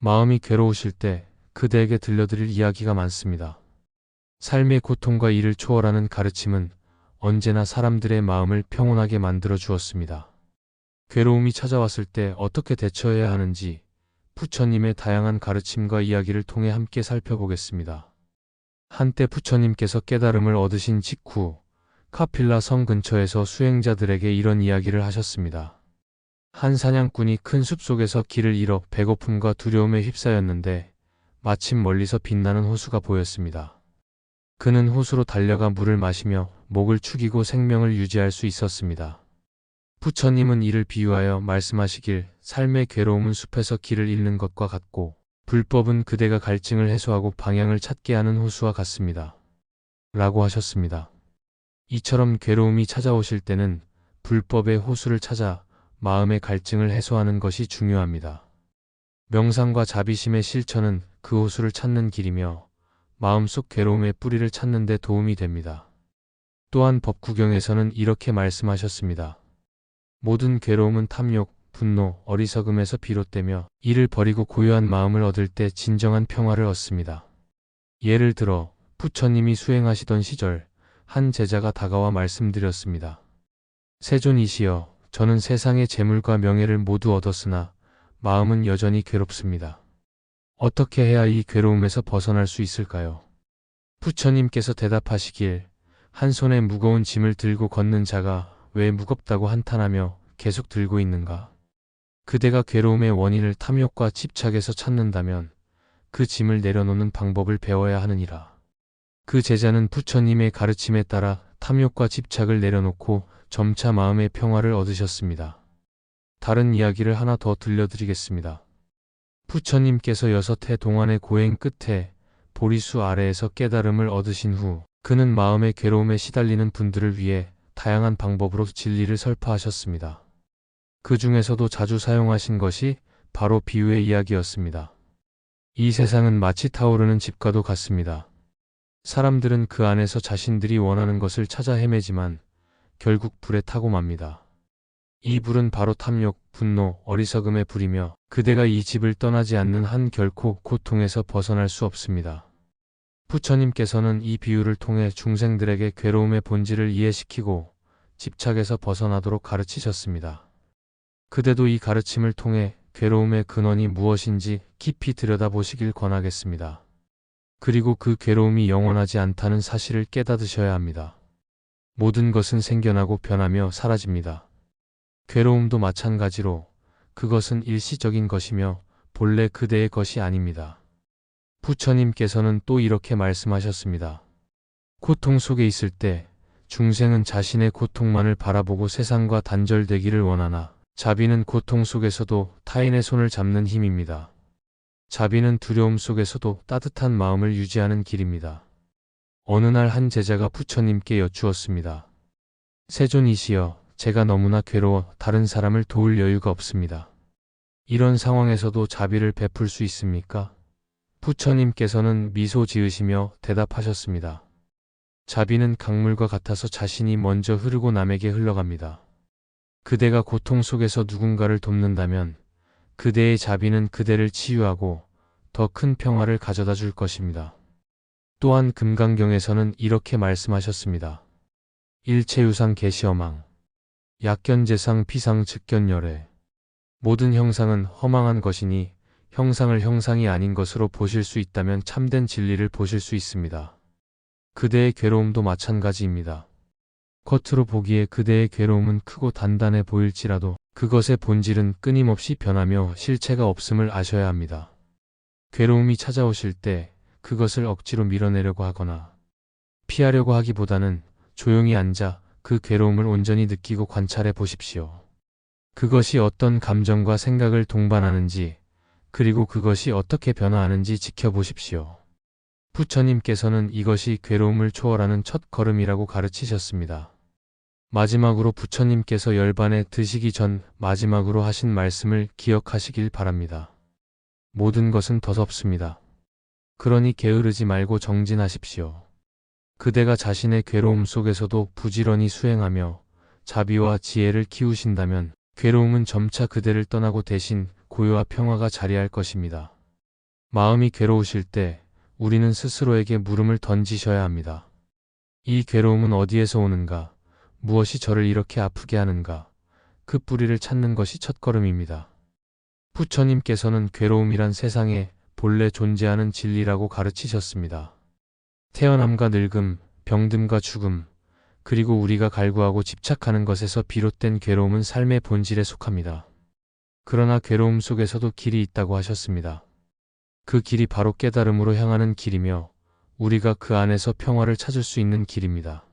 마음이 괴로우실 때 그대에게 들려드릴 이야기가 많습니다. 삶의 고통과 이를 초월하는 가르침은 언제나 사람들의 마음을 평온하게 만들어 주었습니다. 괴로움이 찾아왔을 때 어떻게 대처해야 하는지 부처님의 다양한 가르침과 이야기를 통해 함께 살펴보겠습니다. 한때 부처님께서 깨달음을 얻으신 직후 카필라 성 근처에서 수행자들에게 이런 이야기를 하셨습니다. 한 사냥꾼이 큰 숲속에서 길을 잃어 배고픔과 두려움에 휩싸였는데 마침 멀리서 빛나는 호수가 보였습니다. 그는 호수로 달려가 물을 마시며 목을 축이고 생명을 유지할 수 있었습니다. 부처님은 이를 비유하여 말씀하시길 삶의 괴로움은 숲에서 길을 잃는 것과 같고 불법은 그대가 갈증을 해소하고 방향을 찾게 하는 호수와 같습니다. 라고 하셨습니다. 이처럼 괴로움이 찾아오실 때는 불법의 호수를 찾아 마음의 갈증을 해소하는 것이 중요합니다. 명상과 자비심의 실천은 그 호수를 찾는 길이며 마음속 괴로움의 뿌리를 찾는 데 도움이 됩니다. 또한 법구경에서는 이렇게 말씀하셨습니다. 모든 괴로움은 탐욕, 분노, 어리석음에서 비롯되며 이를 버리고 고요한 마음을 얻을 때 진정한 평화를 얻습니다. 예를 들어 부처님이 수행하시던 시절 한 제자가 다가와 말씀드렸습니다. 세존이시여, 저는 세상의 재물과 명예를 모두 얻었으나 마음은 여전히 괴롭습니다. 어떻게 해야 이 괴로움에서 벗어날 수 있을까요? 부처님께서 대답하시길 한 손에 무거운 짐을 들고 걷는 자가 왜 무겁다고 한탄하며 계속 들고 있는가? 그대가 괴로움의 원인을 탐욕과 집착에서 찾는다면 그 짐을 내려놓는 방법을 배워야 하느니라. 그 제자는 부처님의 가르침에 따라 탐욕과 집착을 내려놓고 점차 마음의 평화를 얻으셨습니다. 다른 이야기를 하나 더 들려드리겠습니다. 부처님께서 6해 동안의 고행 끝에 보리수 아래에서 깨달음을 얻으신 후 그는 마음의 괴로움에 시달리는 분들을 위해 다양한 방법으로 진리를 설파하셨습니다. 그 중에서도 자주 사용하신 것이 바로 비유의 이야기였습니다. 이 세상은 마치 타오르는 집과도 같습니다. 사람들은 그 안에서 자신들이 원하는 것을 찾아 헤매지만 결국 불에 타고 맙니다. 이 불은 바로 탐욕, 분노, 어리석음의 불이며 그대가 이 집을 떠나지 않는 한 결코 고통에서 벗어날 수 없습니다. 부처님께서는 이 비유를 통해 중생들에게 괴로움의 본질을 이해시키고 집착에서 벗어나도록 가르치셨습니다. 그대도 이 가르침을 통해 괴로움의 근원이 무엇인지 깊이 들여다보시길 권하겠습니다. 그리고 그 괴로움이 영원하지 않다는 사실을 깨닫으셔야 합니다. 모든 것은 생겨나고 변하며 사라집니다. 괴로움도 마찬가지로 그것은 일시적인 것이며 본래 그대의 것이 아닙니다. 부처님께서는 또 이렇게 말씀하셨습니다. 고통 속에 있을 때 중생은 자신의 고통만을 바라보고 세상과 단절되기를 원하나 자비는 고통 속에서도 타인의 손을 잡는 힘입니다. 자비는 두려움 속에서도 따뜻한 마음을 유지하는 길입니다. 어느 날 한 제자가 부처님께 여쭈었습니다. 세존이시여, 제가 너무나 괴로워 다른 사람을 도울 여유가 없습니다. 이런 상황에서도 자비를 베풀 수 있습니까? 부처님께서는 미소 지으시며 대답하셨습니다. 자비는 강물과 같아서 자신이 먼저 흐르고 남에게 흘러갑니다. 그대가 고통 속에서 누군가를 돕는다면 그대의 자비는 그대를 치유하고 더 큰 평화를 가져다 줄 것입니다. 또한 금강경에서는 이렇게 말씀하셨습니다. 일체유상 계시허망 약견재상 피상 즉견열애 모든 형상은 허망한 것이니 형상을 형상이 아닌 것으로 보실 수 있다면 참된 진리를 보실 수 있습니다. 그대의 괴로움도 마찬가지입니다. 겉으로 보기에 그대의 괴로움은 크고 단단해 보일지라도 그것의 본질은 끊임없이 변하며 실체가 없음을 아셔야 합니다. 괴로움이 찾아오실 때 그것을 억지로 밀어내려고 하거나 피하려고 하기보다는 조용히 앉아 그 괴로움을 온전히 느끼고 관찰해 보십시오. 그것이 어떤 감정과 생각을 동반하는지 그리고 그것이 어떻게 변화하는지 지켜보십시오. 부처님께서는 이것이 괴로움을 초월하는 첫 걸음이라고 가르치셨습니다. 마지막으로 부처님께서 열반에 드시기 전 마지막으로 하신 말씀을 기억하시길 바랍니다. 모든 것은 더섭습니다. 그러니 게으르지 말고 정진하십시오. 그대가 자신의 괴로움 속에서도 부지런히 수행하며 자비와 지혜를 키우신다면 괴로움은 점차 그대를 떠나고 대신 고요와 평화가 자리할 것입니다. 마음이 괴로우실 때 우리는 스스로에게 물음을 던지셔야 합니다. 이 괴로움은 어디에서 오는가? 무엇이 저를 이렇게 아프게 하는가? 그 뿌리를 찾는 것이 첫걸음입니다. 부처님께서는 괴로움이란 세상에 본래 존재하는 진리라고 가르치셨습니다. 태어남과 늙음, 병듦과 죽음, 그리고 우리가 갈구하고 집착하는 것에서 비롯된 괴로움은 삶의 본질에 속합니다. 그러나 괴로움 속에서도 길이 있다고 하셨습니다. 그 길이 바로 깨달음으로 향하는 길이며 우리가 그 안에서 평화를 찾을 수 있는 길입니다.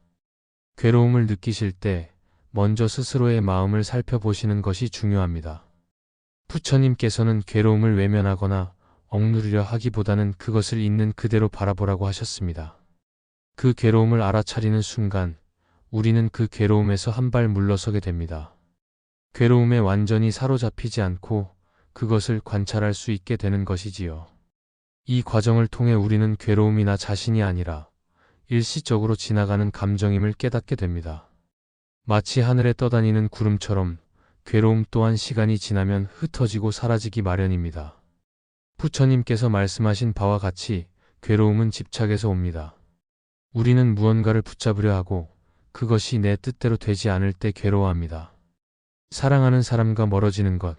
괴로움을 느끼실 때 먼저 스스로의 마음을 살펴보시는 것이 중요합니다. 부처님께서는 괴로움을 외면하거나 억누르려 하기보다는 그것을 있는 그대로 바라보라고 하셨습니다. 그 괴로움을 알아차리는 순간 우리는 그 괴로움에서 한 발 물러서게 됩니다. 괴로움에 완전히 사로잡히지 않고 그것을 관찰할 수 있게 되는 것이지요. 이 과정을 통해 우리는 괴로움이 나 자신이 아니라 일시적으로 지나가는 감정임을 깨닫게 됩니다. 마치 하늘에 떠다니는 구름처럼 괴로움 또한 시간이 지나면 흩어지고 사라지기 마련입니다. 부처님께서 말씀하신 바와 같이 괴로움은 집착에서 옵니다. 우리는 무언가를 붙잡으려 하고 그것이 내 뜻대로 되지 않을 때 괴로워합니다. 사랑하는 사람과 멀어지는 것,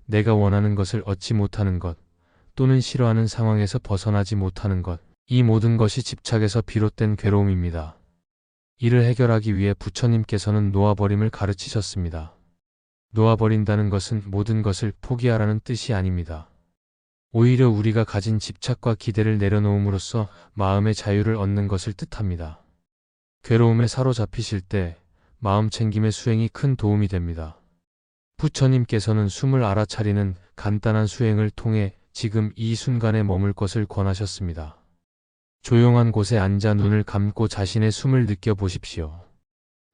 내가 원하는 것을 얻지 못하는 것, 또는 싫어하는 상황에서 벗어나지 못하는 것, 이 모든 것이 집착에서 비롯된 괴로움입니다. 이를 해결하기 위해 부처님께서는 놓아버림을 가르치셨습니다. 놓아버린다는 것은 모든 것을 포기하라는 뜻이 아닙니다. 오히려 우리가 가진 집착과 기대를 내려놓음으로써 마음의 자유를 얻는 것을 뜻합니다. 괴로움에 사로잡히실 때 마음 챙김의 수행이 큰 도움이 됩니다. 부처님께서는 숨을 알아차리는 간단한 수행을 통해 지금 이 순간에 머물 것을 권하셨습니다. 조용한 곳에 앉아 눈을 감고 자신의 숨을 느껴보십시오.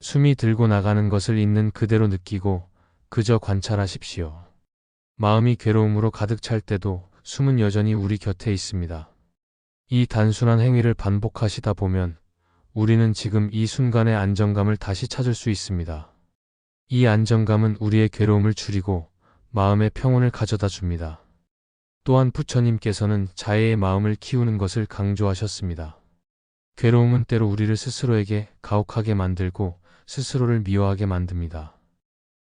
숨이 들고 나가는 것을 있는 그대로 느끼고 그저 관찰하십시오. 마음이 괴로움으로 가득 찰 때도 숨은 여전히 우리 곁에 있습니다. 이 단순한 행위를 반복하시다 보면 우리는 지금 이 순간의 안정감을 다시 찾을 수 있습니다. 이 안정감은 우리의 괴로움을 줄이고 마음의 평온을 가져다 줍니다. 또한 부처님께서는 자애의 마음을 키우는 것을 강조하셨습니다. 괴로움은 때로 우리를 스스로에게 가혹하게 만들고 스스로를 미워하게 만듭니다.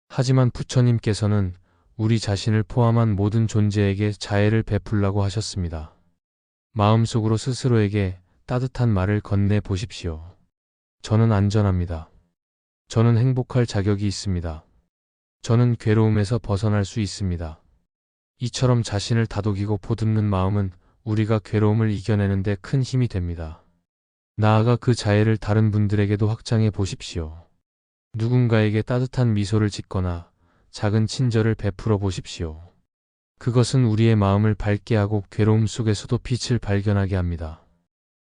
하지만 부처님께서는 우리 자신을 포함한 모든 존재에게 자애를 베풀라고 하셨습니다. 마음속으로 스스로에게 따뜻한 말을 건네 보십시오. 저는 안전합니다. 저는 행복할 자격이 있습니다. 저는 괴로움에서 벗어날 수 있습니다. 이처럼 자신을 다독이고 보듬는 마음은 우리가 괴로움을 이겨내는 데 큰 힘이 됩니다. 나아가 그 자애를 다른 분들에게도 확장해 보십시오. 누군가에게 따뜻한 미소를 짓거나 작은 친절을 베풀어 보십시오. 그것은 우리의 마음을 밝게 하고 괴로움 속에서도 빛을 발견하게 합니다.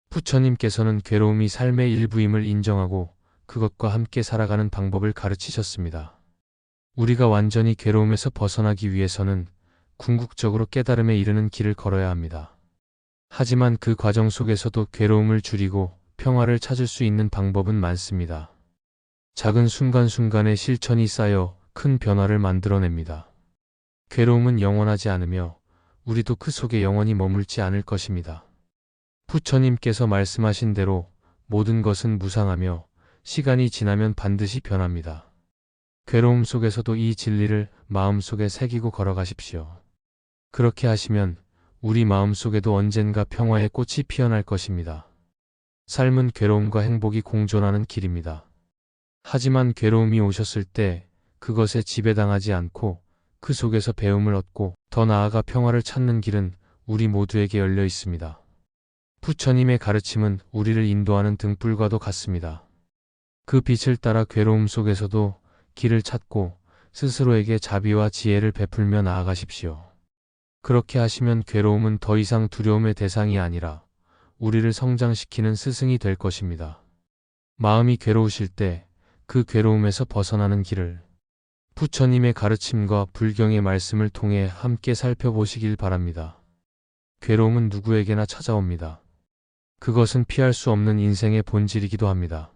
부처님께서는 괴로움이 삶의 일부임을 인정하고 그것과 함께 살아가는 방법을 가르치셨습니다. 우리가 완전히 괴로움에서 벗어나기 위해서는 궁극적으로 깨달음에 이르는 길을 걸어야 합니다. 하지만 그 과정 속에서도 괴로움을 줄이고 평화를 찾을 수 있는 방법은 많습니다. 작은 순간순간의 실천이 쌓여 큰 변화를 만들어냅니다. 괴로움은 영원하지 않으며 우리도 그 속에 영원히 머물지 않을 것입니다. 부처님께서 말씀하신 대로 모든 것은 무상하며 시간이 지나면 반드시 변합니다. 괴로움 속에서도 이 진리를 마음속에 새기고 걸어가십시오. 그렇게 하시면 우리 마음속에도 언젠가 평화의 꽃이 피어날 것입니다. 삶은 괴로움과 행복이 공존하는 길입니다. 하지만 괴로움이 오셨을 때 그것에 지배당하지 않고 그 속에서 배움을 얻고 더 나아가 평화를 찾는 길은 우리 모두에게 열려 있습니다. 부처님의 가르침은 우리를 인도하는 등불과도 같습니다. 그 빛을 따라 괴로움 속에서도 길을 찾고 스스로에게 자비와 지혜를 베풀며 나아가십시오. 그렇게 하시면 괴로움은 더 이상 두려움의 대상이 아니라 우리를 성장시키는 스승이 될 것입니다. 마음이 괴로우실 때 그 괴로움에서 벗어나는 길을 부처님의 가르침과 불경의 말씀을 통해 함께 살펴보시길 바랍니다. 괴로움은 누구에게나 찾아옵니다. 그것은 피할 수 없는 인생의 본질이기도 합니다.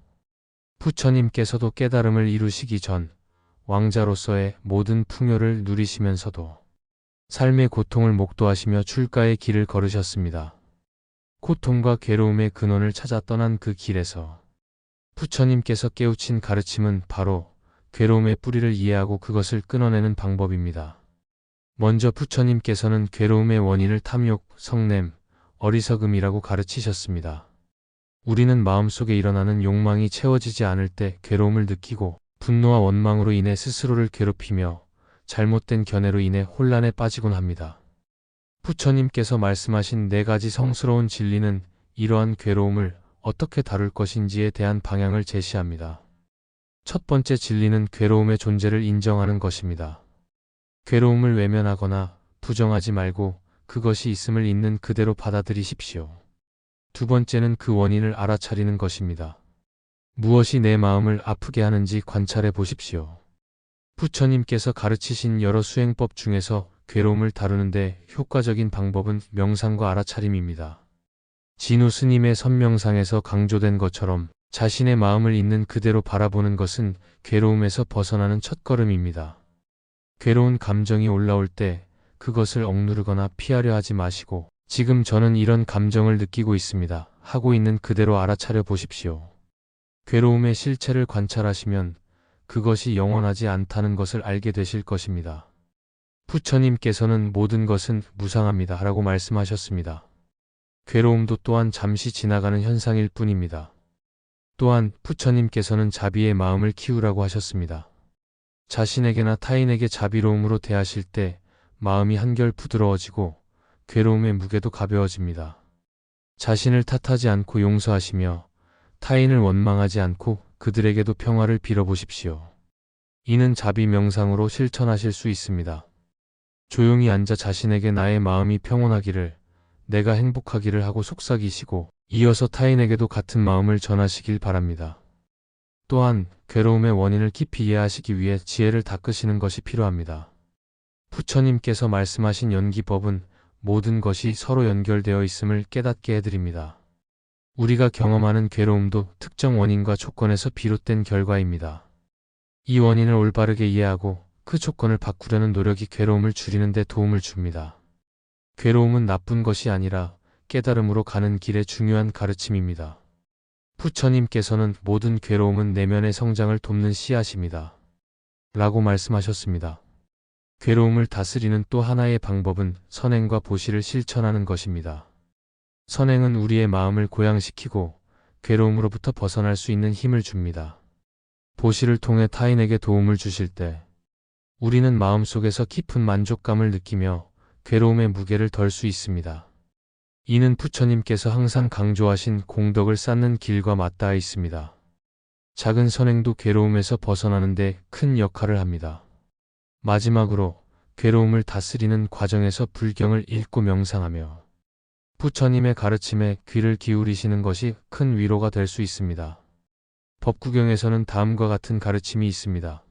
부처님께서도 깨달음을 이루시기 전 왕자로서의 모든 풍요를 누리시면서도 삶의 고통을 목도하시며 출가의 길을 걸으셨습니다. 고통과 괴로움의 근원을 찾아 떠난 그 길에서 부처님께서 깨우친 가르침은 바로 괴로움의 뿌리를 이해하고 그것을 끊어내는 방법입니다. 먼저 부처님께서는 괴로움의 원인을 탐욕, 성냄, 어리석음이라고 가르치셨습니다. 우리는 마음속에 일어나는 욕망이 채워지지 않을 때 괴로움을 느끼고 분노와 원망으로 인해 스스로를 괴롭히며 잘못된 견해로 인해 혼란에 빠지곤 합니다. 부처님께서 말씀하신 4가지 성스러운 진리는 이러한 괴로움을 어떻게 다룰 것인지에 대한 방향을 제시합니다. 첫 번째 진리는 괴로움의 존재를 인정하는 것입니다. 괴로움을 외면하거나 부정하지 말고 그것이 있음을 있는 그대로 받아들이십시오. 두 번째는 그 원인을 알아차리는 것입니다. 무엇이 내 마음을 아프게 하는지 관찰해 보십시오. 부처님께서 가르치신 여러 수행법 중에서 괴로움을 다루는데 효과적인 방법은 명상과 알아차림입니다. 진우 스님의 선명상에서 강조된 것처럼 자신의 마음을 있는 그대로 바라보는 것은 괴로움에서 벗어나는 첫걸음입니다. 괴로운 감정이 올라올 때 그것을 억누르거나 피하려 하지 마시고 지금 저는 이런 감정을 느끼고 있습니다. 하고 있는 그대로 알아차려 보십시오. 괴로움의 실체를 관찰하시면 그것이 영원하지 않다는 것을 알게 되실 것입니다. 부처님께서는 모든 것은 무상합니다 라고 말씀하셨습니다. 괴로움도 또한 잠시 지나가는 현상일 뿐입니다. 또한 부처님께서는 자비의 마음을 키우라고 하셨습니다. 자신에게나 타인에게 자비로움으로 대하실 때 마음이 한결 부드러워지고 괴로움의 무게도 가벼워집니다. 자신을 탓하지 않고 용서하시며 타인을 원망하지 않고 그들에게도 평화를 빌어보십시오. 이는 자비 명상으로 실천하실 수 있습니다. 조용히 앉아 자신에게 나의 마음이 평온하기를, 내가 행복하기를 하고 속삭이시고 이어서 타인에게도 같은 마음을 전하시길 바랍니다. 또한 괴로움의 원인을 깊이 이해하시기 위해 지혜를 닦으시는 것이 필요합니다. 부처님께서 말씀하신 연기법은 모든 것이 서로 연결되어 있음을 깨닫게 해드립니다. 우리가 경험하는 괴로움도 특정 원인과 조건에서 비롯된 결과입니다. 이 원인을 올바르게 이해하고 그 조건을 바꾸려는 노력이 괴로움을 줄이는 데 도움을 줍니다. 괴로움은 나쁜 것이 아니라 깨달음으로 가는 길의 중요한 가르침입니다. 부처님께서는 모든 괴로움은 내면의 성장을 돕는 씨앗입니다. 라고 말씀하셨습니다. 괴로움을 다스리는 또 하나의 방법은 선행과 보시를 실천하는 것입니다. 선행은 우리의 마음을 고양시키고 괴로움으로부터 벗어날 수 있는 힘을 줍니다. 보시를 통해 타인에게 도움을 주실 때 우리는 마음속에서 깊은 만족감을 느끼며 괴로움의 무게를 덜 수 있습니다. 이는 부처님께서 항상 강조하신 공덕을 쌓는 길과 맞닿아 있습니다. 작은 선행도 괴로움에서 벗어나는 데 큰 역할을 합니다. 마지막으로 괴로움을 다스리는 과정에서 불경을 읽고 명상하며 부처님의 가르침에 귀를 기울이시는 것이 큰 위로가 될 수 있습니다. 법구경에서는 다음과 같은 가르침이 있습니다.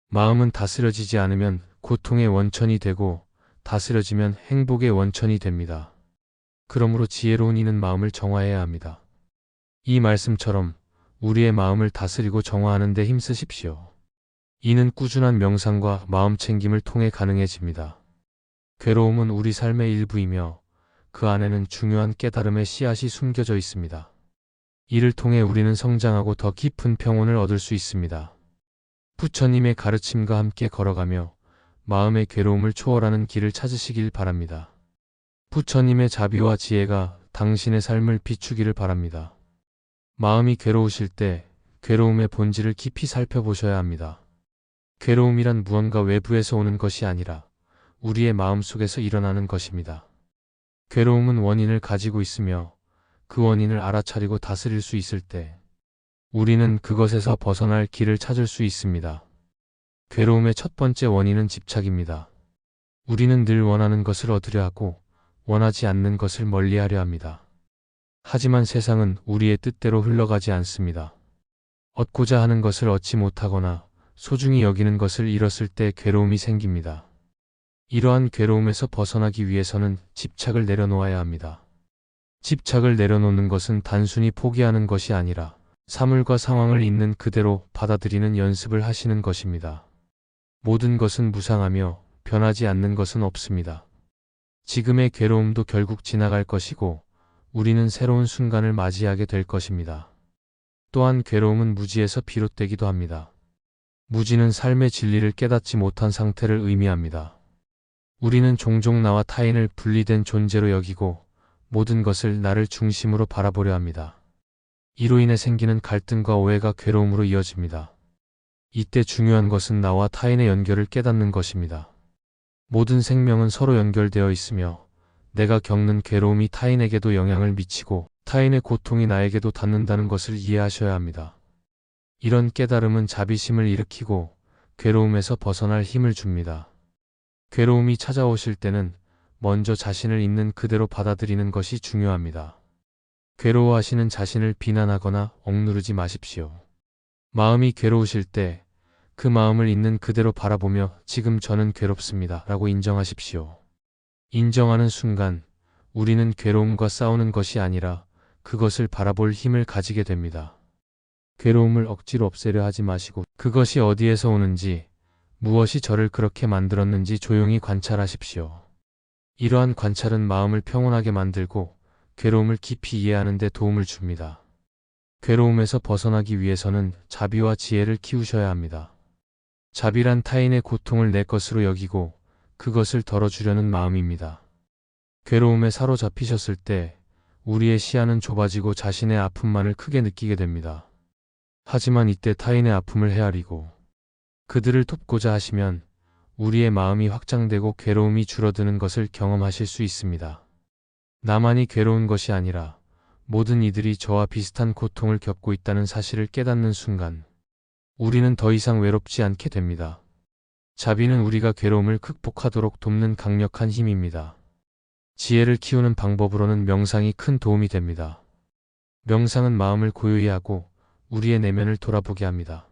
마음은 다스려지지 않으면 고통의 원천이 되고 다스려지면 행복의 원천이 됩니다. 그러므로 지혜로운 이는 마음을 정화해야 합니다. 이 말씀처럼 우리의 마음을 다스리고 정화하는 데 힘쓰십시오. 이는 꾸준한 명상과 마음 챙김을 통해 가능해집니다. 괴로움은 우리 삶의 일부이며 그 안에는 중요한 깨달음의 씨앗이 숨겨져 있습니다. 이를 통해 우리는 성장하고 더 깊은 평온을 얻을 수 있습니다. 부처님의 가르침과 함께 걸어가며 마음의 괴로움을 초월하는 길을 찾으시길 바랍니다. 부처님의 자비와 지혜가 당신의 삶을 비추기를 바랍니다. 마음이 괴로우실 때 괴로움의 본질을 깊이 살펴보셔야 합니다. 괴로움이란 무언가 외부에서 오는 것이 아니라 우리의 마음속에서 일어나는 것입니다. 괴로움은 원인을 가지고 있으며 그 원인을 알아차리고 다스릴 수 있을 때 우리는 그것에서 벗어날 길을 찾을 수 있습니다. 괴로움의 첫 번째 원인은 집착입니다. 우리는 늘 원하는 것을 얻으려 하고 원하지 않는 것을 멀리하려 합니다. 하지만 세상은 우리의 뜻대로 흘러가지 않습니다. 얻고자 하는 것을 얻지 못하거나 소중히 여기는 것을 잃었을 때 괴로움이 생깁니다. 이러한 괴로움에서 벗어나기 위해서는 집착을 내려놓아야 합니다. 집착을 내려놓는 것은 단순히 포기하는 것이 아니라 사물과 상황을 있는 그대로 받아들이는 연습을 하시는 것입니다. 모든 것은 무상하며 변하지 않는 것은 없습니다. 지금의 괴로움도 결국 지나갈 것이고 우리는 새로운 순간을 맞이하게 될 것입니다. 또한 괴로움은 무지에서 비롯되기도 합니다. 무지는 삶의 진리를 깨닫지 못한 상태를 의미합니다. 우리는 종종 나와 타인을 분리된 존재로 여기고 모든 것을 나를 중심으로 바라보려 합니다. 이로 인해 생기는 갈등과 오해가 괴로움으로 이어집니다. 이때 중요한 것은 나와 타인의 연결을 깨닫는 것입니다. 모든 생명은 서로 연결되어 있으며 내가 겪는 괴로움이 타인에게도 영향을 미치고 타인의 고통이 나에게도 닿는다는 것을 이해하셔야 합니다. 이런 깨달음은 자비심을 일으키고 괴로움에서 벗어날 힘을 줍니다. 괴로움이 찾아오실 때는 먼저 자신을 있는 그대로 받아들이는 것이 중요합니다. 괴로워하시는 자신을 비난하거나 억누르지 마십시오. 마음이 괴로우실 때 그 마음을 있는 그대로 바라보며 지금 저는 괴롭습니다 라고 인정하십시오. 인정하는 순간 우리는 괴로움과 싸우는 것이 아니라 그것을 바라볼 힘을 가지게 됩니다. 괴로움을 억지로 없애려 하지 마시고 그것이 어디에서 오는지 무엇이 저를 그렇게 만들었는지 조용히 관찰하십시오. 이러한 관찰은 마음을 평온하게 만들고 괴로움을 깊이 이해하는 데 도움을 줍니다. 괴로움에서 벗어나기 위해서는 자비와 지혜를 키우셔야 합니다. 자비란 타인의 고통을 내 것으로 여기고 그것을 덜어주려는 마음입니다. 괴로움에 사로잡히셨을 때 우리의 시야는 좁아지고 자신의 아픔만을 크게 느끼게 됩니다. 하지만 이때 타인의 아픔을 헤아리고 그들을 돕고자 하시면 우리의 마음이 확장되고 괴로움이 줄어드는 것을 경험하실 수 있습니다. 나만이 괴로운 것이 아니라 모든 이들이 저와 비슷한 고통을 겪고 있다는 사실을 깨닫는 순간 우리는 더 이상 외롭지 않게 됩니다. 자비는 우리가 괴로움을 극복하도록 돕는 강력한 힘입니다. 지혜를 키우는 방법으로는 명상이 큰 도움이 됩니다. 명상은 마음을 고요히 하고 우리의 내면을 돌아보게 합니다.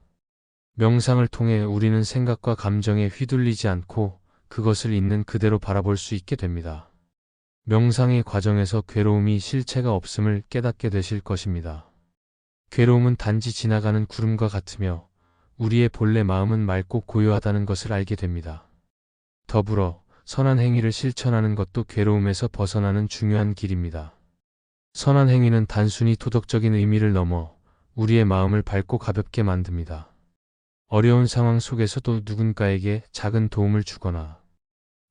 명상을 통해 우리는 생각과 감정에 휘둘리지 않고 그것을 있는 그대로 바라볼 수 있게 됩니다. 명상의 과정에서 괴로움이 실체가 없음을 깨닫게 되실 것입니다. 괴로움은 단지 지나가는 구름과 같으며 우리의 본래 마음은 맑고 고요하다는 것을 알게 됩니다. 더불어 선한 행위를 실천하는 것도 괴로움에서 벗어나는 중요한 길입니다. 선한 행위는 단순히 도덕적인 의미를 넘어 우리의 마음을 밝고 가볍게 만듭니다. 어려운 상황 속에서도 누군가에게 작은 도움을 주거나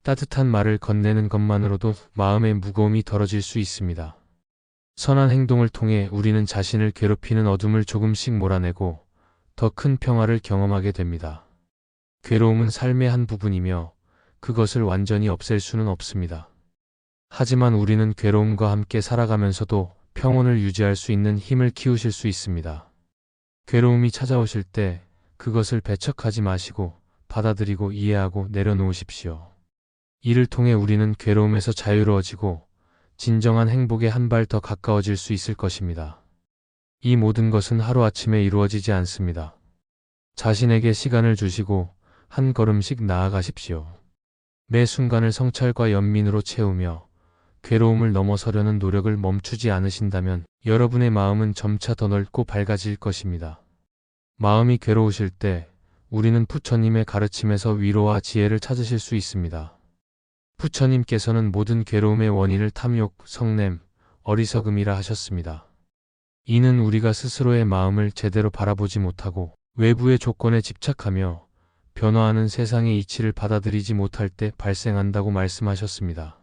따뜻한 말을 건네는 것만으로도 마음의 무거움이 덜어질 수 있습니다. 선한 행동을 통해 우리는 자신을 괴롭히는 어둠을 조금씩 몰아내고 더 큰 평화를 경험하게 됩니다. 괴로움은 삶의 한 부분이며 그것을 완전히 없앨 수는 없습니다. 하지만 우리는 괴로움과 함께 살아가면서도 평온을 유지할 수 있는 힘을 키우실 수 있습니다. 괴로움이 찾아오실 때 그것을 배척하지 마시고 받아들이고 이해하고 내려놓으십시오. 이를 통해 우리는 괴로움에서 자유로워지고 진정한 행복에 한 발 더 가까워질 수 있을 것입니다. 이 모든 것은 하루아침에 이루어지지 않습니다. 자신에게 시간을 주시고 한 걸음씩 나아가십시오. 매 순간을 성찰과 연민으로 채우며 괴로움을 넘어서려는 노력을 멈추지 않으신다면 여러분의 마음은 점차 더 넓고 밝아질 것입니다. 마음이 괴로우실 때 우리는 부처님의 가르침에서 위로와 지혜를 찾으실 수 있습니다. 부처님께서는 모든 괴로움의 원인을 탐욕, 성냄, 어리석음이라 하셨습니다. 이는 우리가 스스로의 마음을 제대로 바라보지 못하고 외부의 조건에 집착하며 변화하는 세상의 이치를 받아들이지 못할 때 발생한다고 말씀하셨습니다.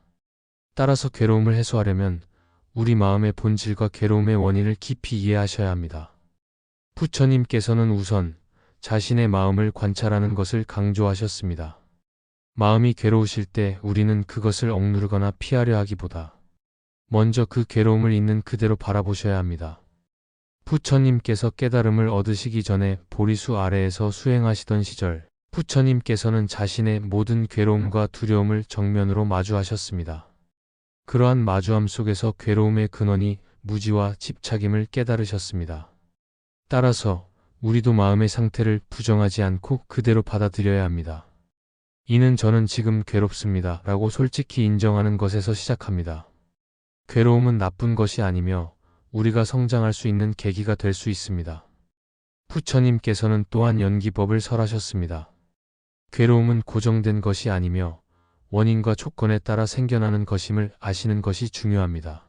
따라서 괴로움을 해소하려면 우리 마음의 본질과 괴로움의 원인을 깊이 이해하셔야 합니다. 부처님께서는 우선 자신의 마음을 관찰하는 것을 강조하셨습니다. 마음이 괴로우실 때 우리는 그것을 억누르거나 피하려 하기보다 먼저 그 괴로움을 있는 그대로 바라보셔야 합니다. 부처님께서 깨달음을 얻으시기 전에 보리수 아래에서 수행하시던 시절, 부처님께서는 자신의 모든 괴로움과 두려움을 정면으로 마주하셨습니다. 그러한 마주함 속에서 괴로움의 근원이 무지와 집착임을 깨달으셨습니다. 따라서 우리도 마음의 상태를 부정하지 않고 그대로 받아들여야 합니다. 이는 저는 지금 괴롭습니다 라고 솔직히 인정하는 것에서 시작합니다. 괴로움은 나쁜 것이 아니며 우리가 성장할 수 있는 계기가 될 수 있습니다. 부처님께서는 또한 연기법을 설하셨습니다. 괴로움은 고정된 것이 아니며 원인과 조건에 따라 생겨나는 것임을 아시는 것이 중요합니다.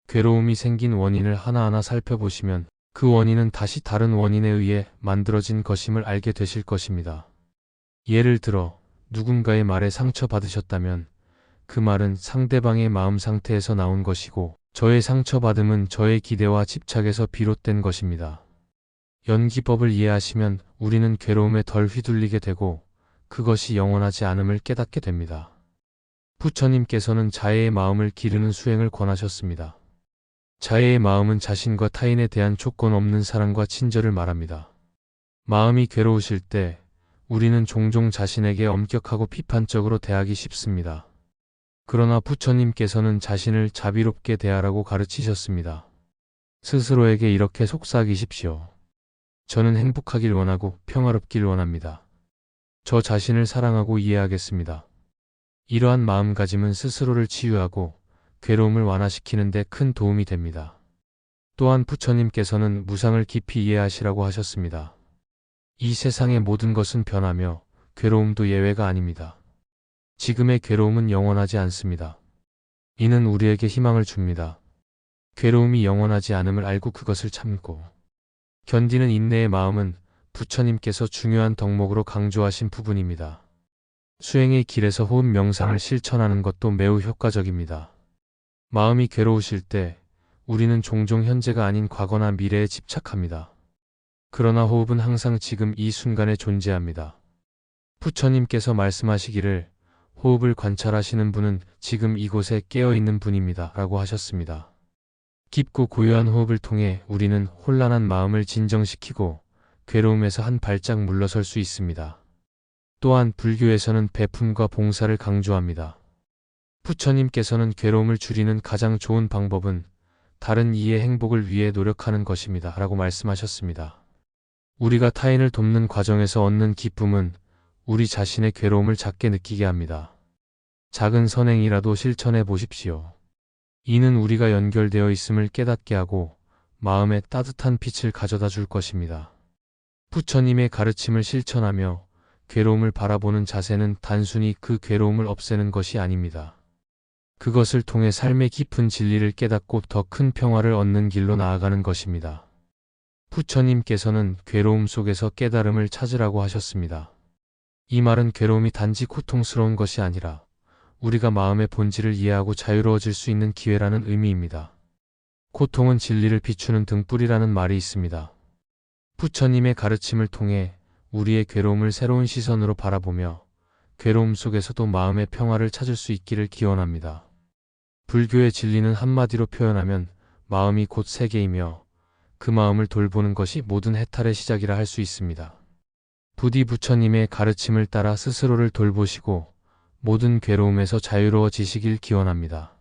괴로움이 생긴 원인을 하나하나 살펴보시면 그 원인은 다시 다른 원인에 의해 만들어진 것임을 알게 되실 것입니다. 예를 들어 누군가의 말에 상처받으셨다면 그 말은 상대방의 마음 상태에서 나온 것이고 저의 상처받음은 저의 기대와 집착에서 비롯된 것입니다. 연기법을 이해하시면 우리는 괴로움에 덜 휘둘리게 되고 그것이 영원하지 않음을 깨닫게 됩니다. 부처님께서는 자애의 마음을 기르는 수행을 권하셨습니다. 자애의 마음은 자신과 타인에 대한 조건 없는 사랑과 친절을 말합니다. 마음이 괴로우실 때 우리는 종종 자신에게 엄격하고 비판적으로 대하기 쉽습니다. 그러나 부처님께서는 자신을 자비롭게 대하라고 가르치셨습니다. 스스로에게 이렇게 속삭이십시오. 저는 행복하길 원하고 평화롭길 원합니다. 저 자신을 사랑하고 이해하겠습니다. 이러한 마음가짐은 스스로를 치유하고 괴로움을 완화시키는 데 큰 도움이 됩니다. 또한 부처님께서는 무상을 깊이 이해하시라고 하셨습니다. 이 세상의 모든 것은 변하며 괴로움도 예외가 아닙니다. 지금의 괴로움은 영원하지 않습니다. 이는 우리에게 희망을 줍니다. 괴로움이 영원하지 않음을 알고 그것을 참고 견디는 인내의 마음은 부처님께서 중요한 덕목으로 강조하신 부분입니다. 수행의 길에서 호흡 명상을 실천하는 것도 매우 효과적입니다. 마음이 괴로우실 때 우리는 종종 현재가 아닌 과거나 미래에 집착합니다. 그러나 호흡은 항상 지금 이 순간에 존재합니다. 부처님께서 말씀하시기를 호흡을 관찰하시는 분은 지금 이곳에 깨어있는 분입니다. 라고 하셨습니다. 깊고 고요한 호흡을 통해 우리는 혼란한 마음을 진정시키고 괴로움에서 한 발짝 물러설 수 있습니다. 또한 불교에서는 배품과 봉사를 강조합니다. 부처님께서는 괴로움을 줄이는 가장 좋은 방법은 다른 이의 행복을 위해 노력하는 것입니다. 라고 말씀하셨습니다. 우리가 타인을 돕는 과정에서 얻는 기쁨은 우리 자신의 괴로움을 작게 느끼게 합니다. 작은 선행이라도 실천해 보십시오. 이는 우리가 연결되어 있음을 깨닫게 하고 마음에 따뜻한 빛을 가져다 줄 것입니다. 부처님의 가르침을 실천하며 괴로움을 바라보는 자세는 단순히 그 괴로움을 없애는 것이 아닙니다. 그것을 통해 삶의 깊은 진리를 깨닫고 더 큰 평화를 얻는 길로 나아가는 것입니다. 부처님께서는 괴로움 속에서 깨달음을 찾으라고 하셨습니다. 이 말은 괴로움이 단지 고통스러운 것이 아니라 우리가 마음의 본질을 이해하고 자유로워질 수 있는 기회라는 의미입니다. 고통은 진리를 비추는 등불이라는 말이 있습니다. 부처님의 가르침을 통해 우리의 괴로움을 새로운 시선으로 바라보며 괴로움 속에서도 마음의 평화를 찾을 수 있기를 기원합니다. 불교의 진리는 한마디로 표현하면 마음이 곧 세계이며 그 마음을 돌보는 것이 모든 해탈의 시작이라 할 수 있습니다. 부디 부처님의 가르침을 따라 스스로를 돌보시고 모든 괴로움에서 자유로워지시길 기원합니다.